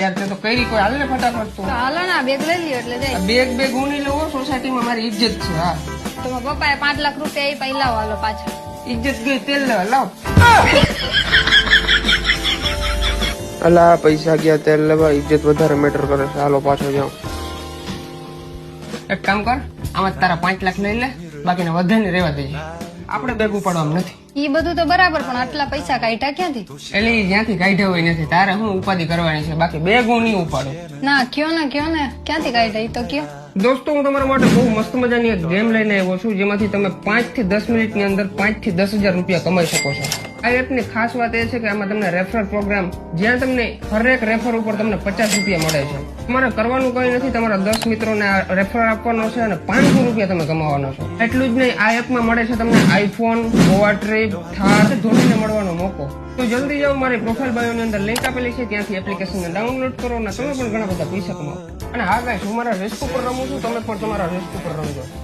યાર તે તો કઈ કોઈ હાલ ને ફટાફટ તું હાલો ને બેગ લઈ લ્યો એટલે જાય. બેગ હું નહીં લઉં સોસાયટીમાં મારી ઇજ્જત છે હા તો મારા પપ્પાએ 5 લાખ રૂપિયા એ પૈ લાવો હાલો પાછા. ઇજ્જત ગઈ તેલ લેવા લાવ અલા પૈસા ગયા તેલ લેવા ઇજ્જત વધારે મેટર કરે છે હાલો પાછો જાઉં એક કામ કર આમાં તારા 5 લાખ લઈ લે બાકીના વધારે રહેવા દેજે આપણે બેગ ઉપાડવાનું નથી ઈ બધું તો બરાબર પણ આટલા પૈસા કાઢ્યા ક્યાંથી? એટલે ઈ જ્યાંથી કાઢ્યા હોય નથી તારે હું ઉપાધિ કરવાની છે બાકી બેગ હું નહીં ઉપાડું ના કયો ને ક્યાંથી કાઢ્યા ઈ તો કયો. દોસ્તો હું તમારા માટે બહુ મસ્ત મજાની એક ગેમ લઈને આવ્યો છું જેમાંથી તમે 5 થી 10 મિનિટની અંદર 5 થી 10,000 રૂપિયા કમાઈ શકો છો. આ એપની ખાસ વાત એ છે કે આમાં તમને રેફરલ પ્રોગ્રામ જ્યાં તમને હરેક રેફર ઉપર તમને 50 રૂપિયા મળે છે. તમારે કરવાનું કઈ નથી તમારા 10 મિત્રોને આ રેફર આપવાનો છે અને 500 રૂપિયા તમે કમાવાનો છો. એટલું જ નહીં આ એપમાં મળે છે તમને આઈફોન, ગોવા ટ્રીપ, થાર ધોનીને મળવાનો મોકો. તો જલ્દી જાઓ મારી પ્રોફાઇલ બાયોની અંદર લિંક આપેલી છે ત્યાંથી એપ્લિકેશનને ડાઉનલોડ કરો અને તમે પણ ઘણા બધા પૈસા કમાવો. અને હા ગાઈસ હું મારા રેસ્ક ઉપર રમું છું તમે પણ તમારા રેસ્ક ઉપર રમજો.